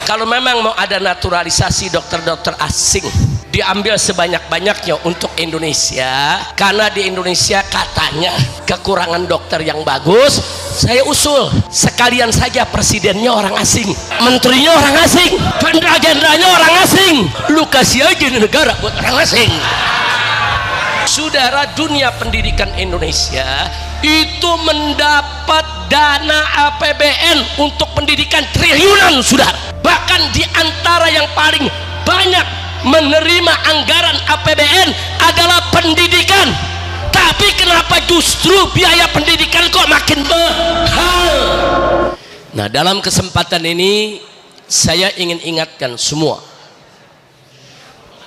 Kalau memang mau ada naturalisasi dokter-dokter asing, diambil sebanyak-banyaknya untuk Indonesia, karena di Indonesia katanya kekurangan dokter yang bagus. Saya usul sekalian saja presidennya orang asing, menterinya orang asing, jenderal-jenderalnya orang asing. Lu kasih aja di negara buat orang asing. Saudara, dunia pendidikan Indonesia itu mendapat dana APBN untuk pendidikan triliunan, saudara. Bahkan di antara yang paling banyak menerima anggaran APBN adalah pendidikan. Tapi kenapa justru biaya pendidikan kok makin mahal? Nah, dalam kesempatan ini saya ingin ingatkan semua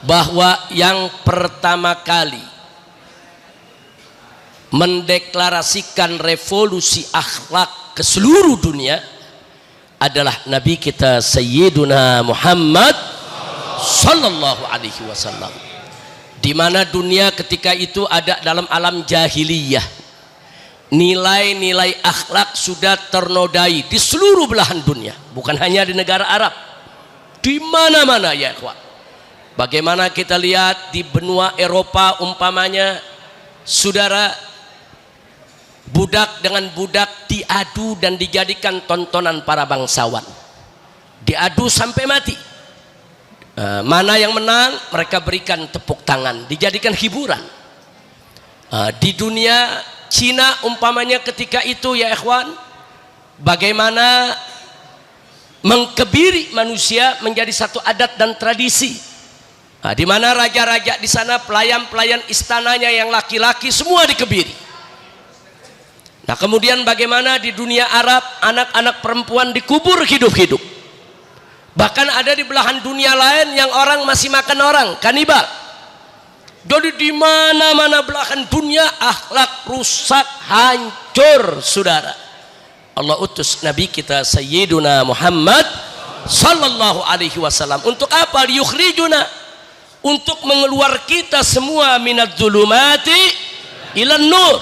bahwa yang pertama kali mendeklarasikan revolusi akhlak ke seluruh dunia adalah Nabi kita Sayyiduna Muhammad sallallahu alaihi wasallam. Di mana dunia ketika itu ada dalam alam jahiliyah. Nilai-nilai akhlak sudah ternodai di seluruh belahan dunia, bukan hanya di negara Arab. Di mana-mana ya ikhwan. Bagaimana kita lihat di benua Eropa umpamanya, saudara, budak dengan budak diadu dan dijadikan tontonan para bangsawan. Diadu sampai mati. Mana yang menang mereka berikan tepuk tangan, dijadikan hiburan. Di dunia Cina umpamanya ketika itu ya ikhwan, bagaimana mengkebiri manusia menjadi satu adat dan tradisi. Di mana raja-raja di sana, pelayan-pelayan istananya yang laki-laki semua dikebiri. Nah, kemudian bagaimana di dunia Arab anak-anak perempuan dikubur hidup-hidup. Bahkan ada di belahan dunia lain yang orang masih makan orang, kanibal. Jadi di mana-mana belahan dunia akhlak rusak, hancur, saudara. Allah utus Nabi kita Sayyiduna Muhammad sallallahu alaihi wasallam untuk apa? Liyukhrijuna, untuk mengeluar kita semua minadz zulumati ilan nur,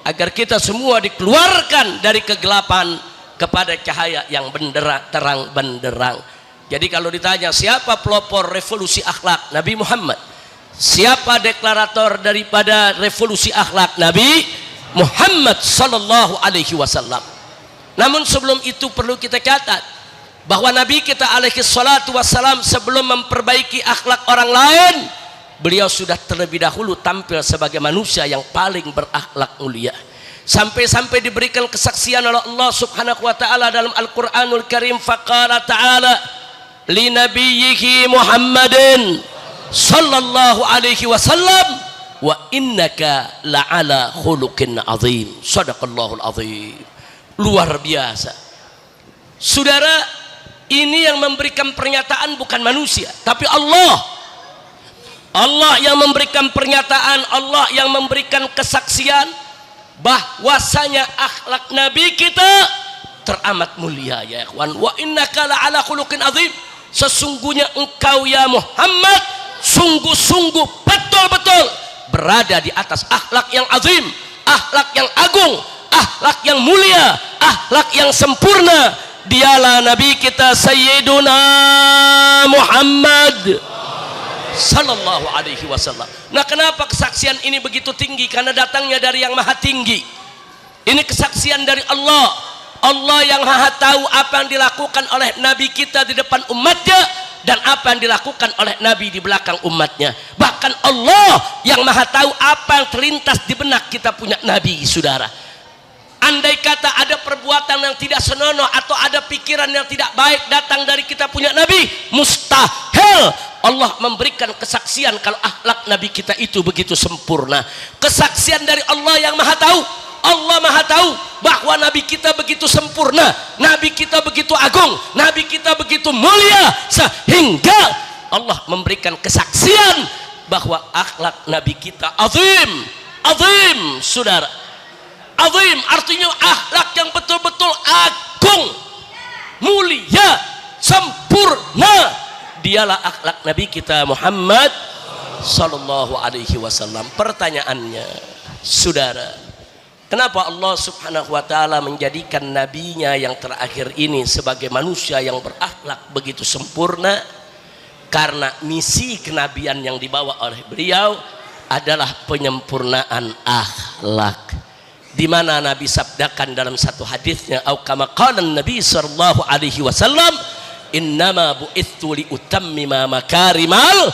agar kita semua dikeluarkan dari kegelapan kepada cahaya yang benderang, terang benderang. Jadi kalau ditanya siapa pelopor revolusi akhlak, Nabi Muhammad. Siapa deklarator daripada revolusi akhlak, Nabi Muhammad sallallahu alaihi wasallam. Namun sebelum itu perlu kita catat bahwa Nabi kita alaihi salatu wassalam sebelum memperbaiki akhlak orang lain, beliau sudah terlebih dahulu tampil sebagai manusia yang paling berakhlak mulia. Sampai-sampai diberikan kesaksian oleh Allah subhanahu wa ta'ala dalam Al-Quranul Karim. Faqala ta'ala li nabiyyihi Muhammadin sallallahu alaihi wasallam wa innaka la'ala khuluqin azim. Sadaqallahul azim. Luar biasa, saudara. Ini yang memberikan pernyataan bukan manusia, tapi Allah. Allah yang memberikan pernyataan, Allah yang memberikan kesaksian bahwasanya akhlak Nabi kita teramat mulia ya ikhwan. Wa innaka la'ala khuluqin azim. Sesungguhnya engkau ya Muhammad sungguh-sungguh betul-betul berada di atas akhlak yang azim, akhlak yang agung, akhlak yang mulia, akhlak yang sempurna. Dialah Nabi kita Sayyiduna Muhammad sallallahu alaihi wasallam. Nah, kenapa kesaksian ini begitu tinggi? Karena datangnya dari yang maha tinggi. Ini kesaksian dari Allah. Allah yang maha tahu apa yang dilakukan oleh Nabi kita di depan umatnya dan apa yang dilakukan oleh Nabi di belakang umatnya. Bahkan Allah yang maha tahu apa yang terlintas di benak kita punya Nabi, saudara. Andai kata ada perbuatan yang tidak senonoh atau ada pikiran yang tidak baik datang dari kita punya Nabi, mustahil Allah memberikan kesaksian kalau akhlak Nabi kita itu begitu sempurna. Kesaksian dari Allah yang maha tahu. Allah maha tahu bahwa Nabi kita begitu sempurna, Nabi kita begitu agung, Nabi kita begitu mulia, sehingga Allah memberikan kesaksian bahwa akhlak Nabi kita azim. Azim, saudara. Azim artinya akhlak yang betul-betul agung, mulia, sempurna. Dialah akhlak Nabi kita Muhammad sallallahu alaihi wasallam. Pertanyaannya, saudara, Kenapa Allah subhanahu wa ta'ala menjadikan nabinya yang terakhir ini sebagai manusia yang berakhlak begitu sempurna? Karena misi kenabian yang dibawa oleh beliau adalah penyempurnaan akhlak. Di mana Nabi sabdakan dalam satu hadisnya, au kama qala Nabi sallallahu alaihi wasallam, innama bu'ithu li utammima makarimal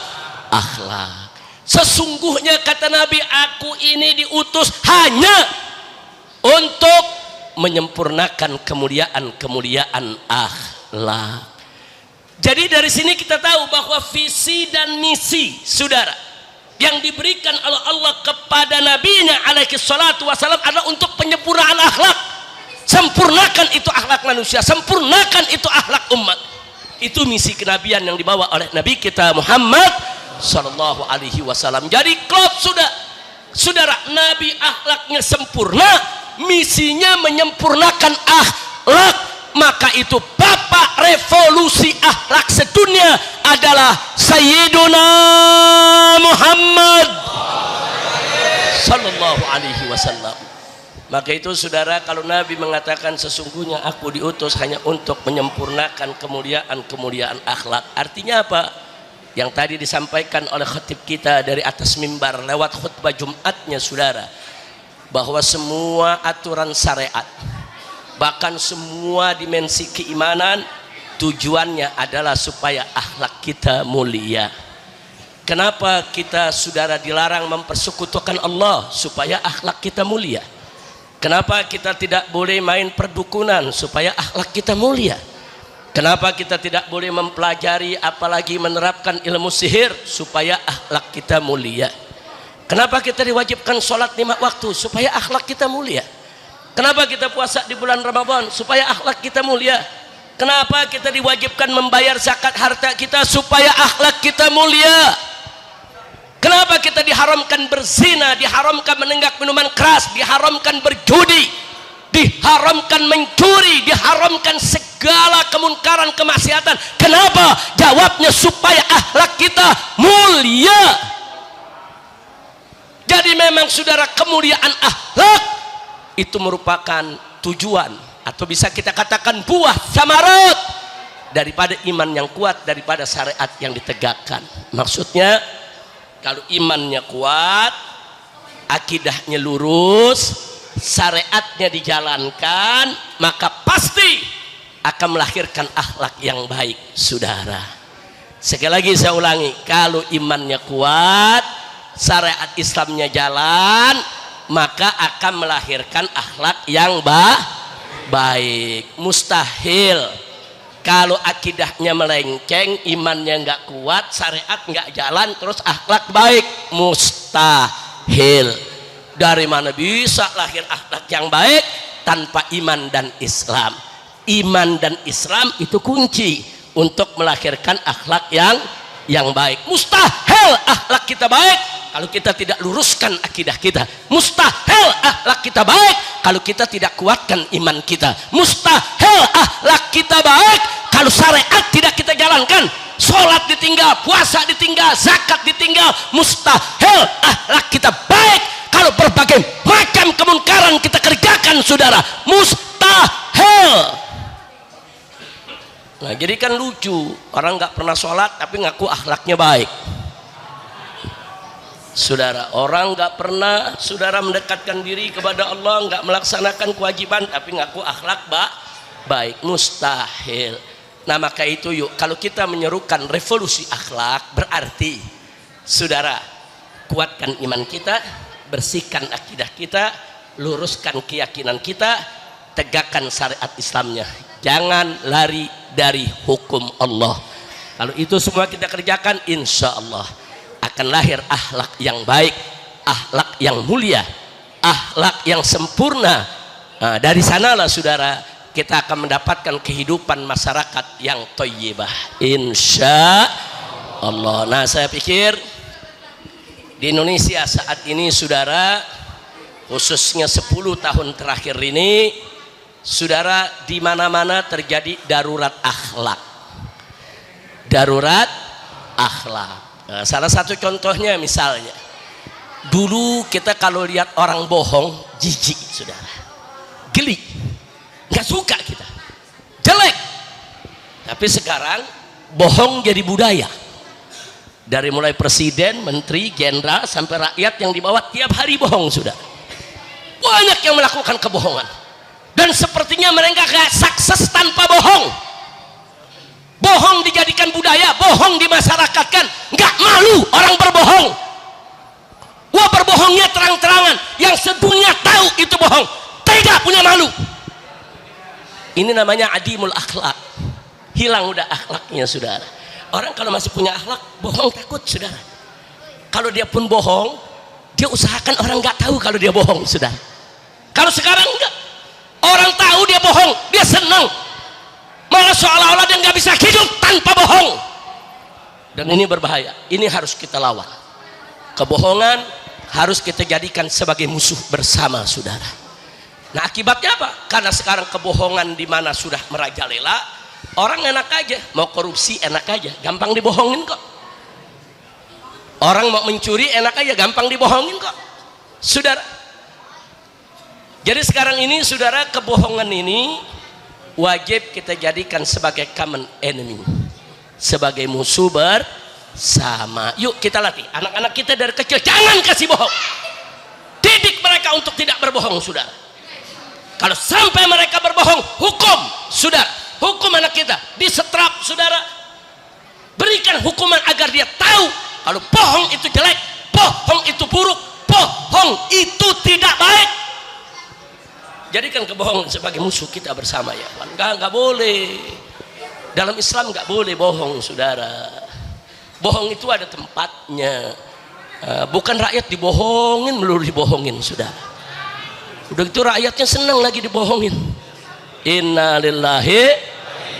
akhlak. Sesungguhnya kata Nabi, aku ini diutus hanya untuk menyempurnakan kemuliaan akhlak. Jadi dari sini kita tahu bahwa visi dan misi saudara yang diberikan oleh Allah kepada nabinya alaihi salatu wasallam adalah untuk penyempurnaan akhlak. Sempurnakan itu akhlak manusia, sempurnakan itu akhlak umat. Itu misi kenabian yang dibawa oleh Nabi kita Muhammad sallallahu alaihi wasallam. Jadi klop sudah saudara, Nabi akhlaknya sempurna, misinya menyempurnakan akhlak. Maka itu bapak revolusi akhlak sedunia adalah Sayyiduna Muhammad sallallahu alaihi wasallam. Maka itu saudara, kalau Nabi mengatakan sesungguhnya aku diutus hanya untuk menyempurnakan kemuliaan akhlak, artinya apa? Yang tadi disampaikan oleh khatib kita dari atas mimbar lewat khutbah Jumatnya saudara, bahwa semua aturan syariat, bahkan semua dimensi keimanan, tujuannya adalah supaya akhlak kita mulia. Kenapa kita saudara dilarang mempersekutukan Allah? Supaya akhlak kita mulia. Kenapa kita tidak boleh main perdukunan? Supaya akhlak kita mulia. Kenapa kita tidak boleh mempelajari apalagi menerapkan ilmu sihir? Supaya akhlak kita mulia. Kenapa kita diwajibkan sholat 5 waktu? Supaya akhlak kita mulia. Kenapa kita puasa di bulan Ramadan? Supaya akhlak kita mulia. Kenapa kita diwajibkan membayar zakat harta kita? Supaya akhlak kita mulia. Kenapa kita diharamkan berzina, diharamkan menenggak minuman keras, diharamkan berjudi, diharamkan mencuri, diharamkan segala kemunkaran, kemaksiatan? Kenapa? Jawabnya supaya akhlak kita mulia. Jadi memang saudara, kemuliaan akhlak itu merupakan tujuan, atau bisa kita katakan buah samarat daripada iman yang kuat, daripada syariat yang ditegakkan. Maksudnya kalau imannya kuat, akidahnya lurus, syariatnya dijalankan, maka pasti akan melahirkan akhlak yang baik saudara. Sekali lagi saya ulangi, kalau imannya kuat, syariat Islamnya jalan, maka akan melahirkan akhlak yang baik. Mustahil kalau akidahnya melenceng, imannya nggak kuat, syariat nggak jalan, terus akhlak baik. Mustahil. Dari mana bisa lahir akhlak yang baik tanpa iman dan Islam? Iman dan Islam itu kunci untuk melahirkan akhlak yang baik. Mustahil akhlak kita baik kalau kita tidak luruskan akidah kita. Mustahil akhlak kita baik kalau kita tidak kuatkan iman kita. Mustahil akhlak kita baik kalau syariat tidak kita jalankan. Sholat ditinggal, puasa ditinggal, zakat ditinggal. Mustahil akhlak kita baik kalau berbagai macam kemungkaran kita kerjakan saudara. Mustahil. Nah, jadi kan lucu, orang nggak pernah sholat tapi ngaku akhlaknya baik. Saudara, orang nggak pernah saudara mendekatkan diri kepada Allah, nggak melaksanakan kewajiban tapi ngaku akhlak baik. Mustahil. Nah, maka itu yuk, kalau kita menyerukan revolusi akhlak, berarti saudara kuatkan iman kita, bersihkan akidah kita, luruskan keyakinan kita, tegakkan syariat Islamnya. Jangan lari dari hukum Allah. Kalau itu semua kita kerjakan, insya Allah akan lahir akhlak yang baik, akhlak yang mulia, akhlak yang sempurna. Nah, dari sanalah saudara kita akan mendapatkan kehidupan masyarakat yang thayyibah, insya Allah. Nah, saya pikir di Indonesia saat ini saudara, khususnya 10 tahun terakhir ini saudara, di mana-mana terjadi darurat akhlak. Darurat akhlak. Nah, salah satu contohnya misalnya Dulu kita kalau lihat orang bohong jijik, saudara, geli, nggak suka kita, jelek. Tapi sekarang bohong jadi budaya. Dari mulai presiden, menteri, jenderal sampai rakyat yang di bawah tiap hari bohong, sudah banyak yang melakukan kebohongan, dan sepertinya mereka gak sukses tanpa bohong. Bohong dijadikan budaya, bohong dimasyarakatkan, nggak malu orang berbohong. Wah, berbohongnya terang-terangan, yang sedunia tahu itu bohong, tidak punya malu. Ini namanya adimul akhlak, hilang udah akhlaknya, saudara. Orang kalau masih punya akhlak, bohong takut, saudara. Kalau dia pun bohong, dia usahakan orang nggak tahu kalau dia bohong, saudara. Kalau sekarang enggak, orang tahu dia bohong, dia senang, malah seolah-olah dia nggak bisa hidup tanpa bohong. Dan ini berbahaya, ini harus kita lawan. Kebohongan harus kita jadikan sebagai musuh bersama, saudara. Nah, akibatnya apa? Karena sekarang kebohongan di mana sudah merajalela, orang enak aja, mau korupsi enak aja, gampang dibohongin kok. Orang mau mencuri enak aja, gampang dibohongin kok, saudara. Jadi sekarang ini, saudara, kebohongan ini wajib kita jadikan sebagai common enemy, sebagai musuh bersama. Yuk kita latih anak-anak kita dari kecil, jangan kasih bohong. Didik mereka untuk tidak berbohong, saudara. Kalau sampai mereka berbohong, hukum, saudara. Hukum anak kita, disetrap, saudara. Berikan hukuman agar dia tahu kalau bohong itu jelek, bohong itu buruk, bohong itu tidak baik. Jadikan kebohongan sebagai musuh kita bersama, ya. Enggak boleh. Dalam Islam enggak boleh bohong, saudara. Bohong itu ada tempatnya. Bukan rakyat dibohongin melulu dibohongin, saudara. Udah gitu rakyatnya senang lagi dibohongin. Innalillahi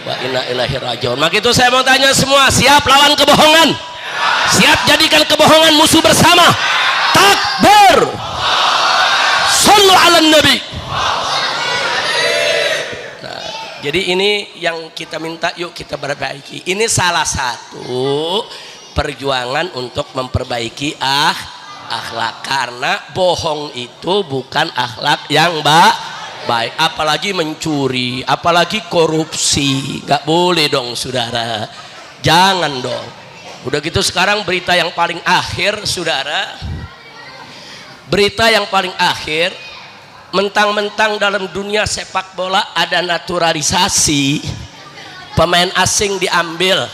wa inna ilaihi rajiun. Maka itu saya mau tanya semua, siap lawan kebohongan? Siap jadikan kebohongan musuh bersama? Takbir. Sallu ala nabi. Nah, jadi ini yang kita minta, yuk kita perbaiki. Ini salah satu perjuangan untuk memperbaiki akhlak, karena bohong itu bukan akhlak yang baik, apalagi mencuri, apalagi korupsi, nggak boleh dong, saudara. Jangan dong. Udah gitu sekarang berita yang paling akhir, saudara, berita yang paling akhir, mentang-mentang dalam dunia sepak bola ada naturalisasi, pemain asing diambil,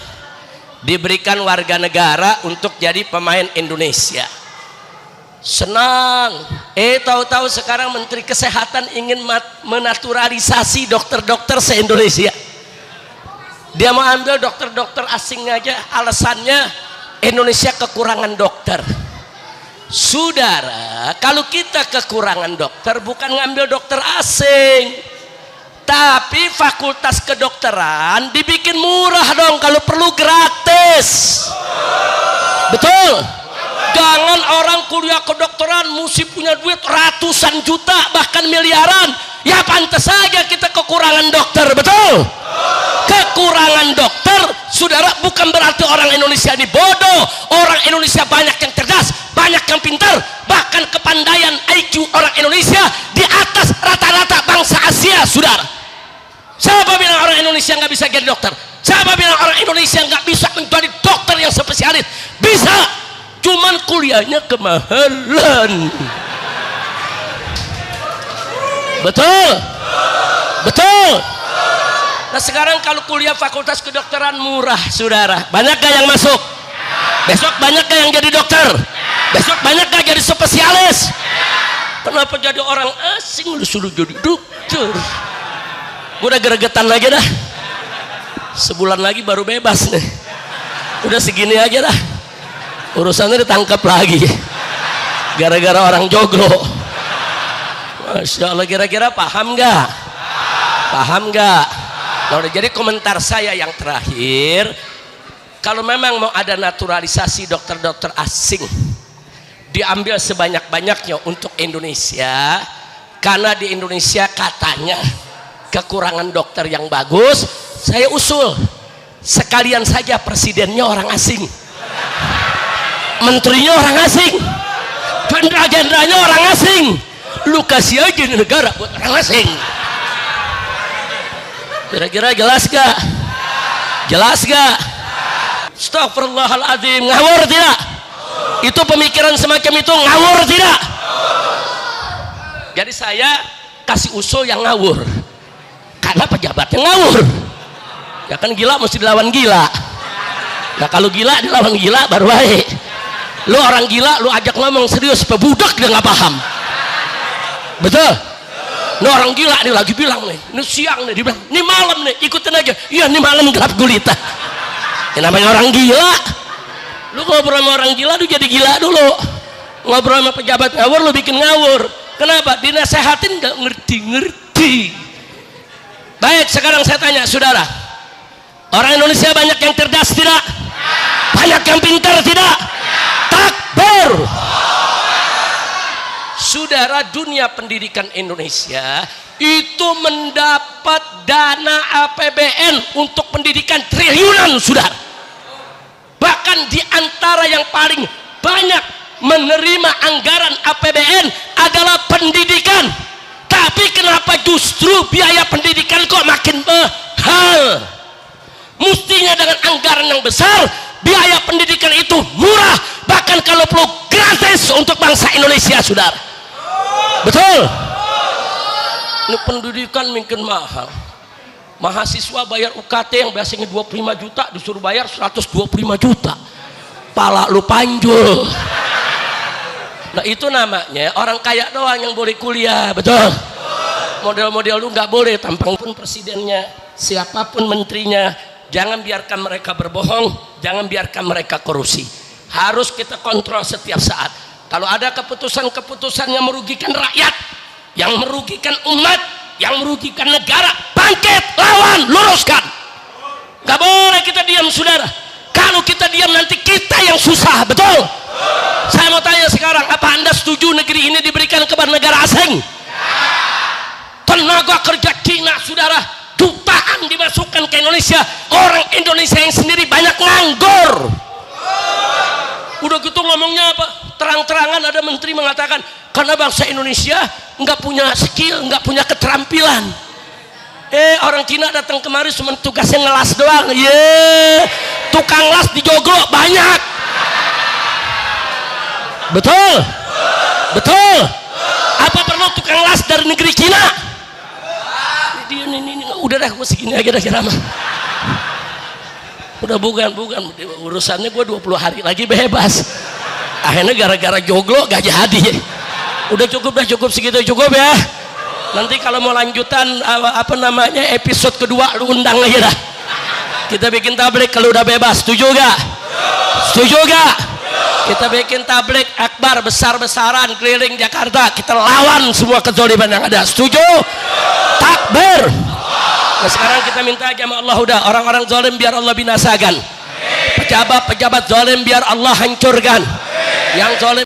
diberikan warga negara untuk jadi pemain Indonesia. Senang. Tahu-tahu sekarang Menteri Kesehatan ingin menaturalisasi dokter-dokter se-Indonesia. Dia mau ambil dokter-dokter asing aja, alasannya Indonesia kekurangan dokter. Saudara, kalau kita kekurangan dokter, bukan ngambil dokter asing, tapi fakultas kedokteran dibikin murah dong, kalau perlu gratis. Betul. Jangan orang kuliah kedokteran mesti punya duit ratusan juta bahkan miliaran. Ya pantas saja kita kekurangan dokter, betul? Kekurangan dokter, saudara, bukan berarti orang Indonesia ini bodoh. Orang Indonesia banyak yang cerdas, banyak yang pintar, bahkan kepandaian IQ orang Indonesia di atas rata-rata bangsa Asia, saudara. Siapa bilang orang Indonesia nggak bisa jadi dokter? Siapa bilang orang Indonesia nggak bisa menjadi dokter yang spesialis? Bisa. Cuman kuliahnya kemahalan. Betul? Betul? Nah sekarang kalau kuliah fakultas kedokteran murah, saudara, banyak gak yang masuk? Besok banyak gak yang jadi dokter? Besok banyak gak jadi spesialis? Kenapa jadi orang asing lu suruh jadi dokter? Gue udah gregetan lagi dah. Sebulan lagi baru bebas nih. Udah segini aja dah. Urusannya ditangkap lagi gara-gara orang joglo. Masya Allah, kira-kira paham nggak? Paham nggak? Nah, udah jadi komentar saya yang terakhir, kalau memang mau ada naturalisasi dokter-dokter asing, diambil sebanyak-banyaknya untuk Indonesia, karena di Indonesia katanya kekurangan dokter yang bagus. Saya usul sekalian saja presidennya orang asing, menterinya orang asing, jenderal-jenderalnya orang asing. Lu kasih aja di negara buat orang asing. Kira-kira jelas gak? Jelas gak? Astagfirullahaladzim. Ngawur tidak? Itu pemikiran semacam itu ngawur tidak? Jadi saya kasih usul yang ngawur karena pejabatnya ngawur. Ya kan gila mesti dilawan gila. Nah kalau gila dilawan gila baru baik. Lu orang gila lu ajak ngomong serius pebudak dia nggak paham. Betul? Nah orang gila nih lagi bilang nih, ini siang nih, dibilang, ini malam nih, ikutin aja. Iya ini malam gelap gulita. Ini namanya orang gila. Lu ngobrol sama orang gila, lu jadi gila dulu. Ngobrol sama pejabat ngawur, lu bikin ngawur. Kenapa? Dinasehatin nggak ngerti-ngerti. Baik, sekarang saya tanya, saudara, orang Indonesia banyak yang cerdas tidak? Banyak yang pintar tidak? Takbir. Saudara, dunia pendidikan Indonesia itu mendapat dana APBN untuk pendidikan triliunan, saudara. Bahkan di antara yang paling banyak menerima anggaran APBN adalah pendidikan. Tapi kenapa justru biaya pendidikan kok makin mahal? Mestinya dengan anggaran yang besar, biaya pendidikan itu murah, bahkan kalau perlu gratis untuk bangsa Indonesia, saudara. Betul? Ini pendidikan mungkin mahal. Mahasiswa bayar UKT yang biasanya 25 juta disuruh bayar 125 juta. Pala lu panjul. Nah itu namanya orang kaya doang yang boleh kuliah. Betul? Model-model lu nggak boleh, tampang pun presidennya, siapapun menterinya. Jangan biarkan mereka berbohong, jangan biarkan mereka korupsi. Harus kita kontrol setiap saat. Kalau ada keputusan-keputusan yang merugikan rakyat, yang merugikan umat, yang merugikan negara, bangkit, lawan, luruskan. Gak boleh kita diam, saudara. Kalau kita diam nanti kita yang susah. Betul? Saya mau tanya sekarang, apa Anda setuju negeri ini diberikan kepada negara asing? Tenaga kerja Cina, saudara, jutaan dimasukkan ke Indonesia. Orang Indonesia yang sendiri banyak nganggur. Udah gitu ngomongnya apa? Terang-terangan ada menteri mengatakan karena bangsa Indonesia nggak punya skill, nggak punya keterampilan. Orang Cina datang kemari cuma tugasnya ngelas doang. Tukang las di Joglo banyak. Betul? Betul? Apa perlu tukang las dari negeri Cina? Ini udah dah, gue segini aja dah ceramah. Udah bukan urusannya gue 20 hari lagi bebas. Akhirnya gara-gara joglo gak jadi. Udah cukup segitu cukup ya. Nanti kalau mau lanjutan episode kedua lu undang aja dah. Kita bikin tablik kalau udah bebas. Setuju gak? Setuju gak? Kita bikin tablik akbar besar-besaran keliling Jakarta. Kita lawan semua kezaliman yang ada. Setuju? Takbir. Nah sekarang kita minta aja sama Allah, udah orang-orang zalim biar Allah binasakan. Pejabat-pejabat zalim biar Allah hancurkan. Yang zalim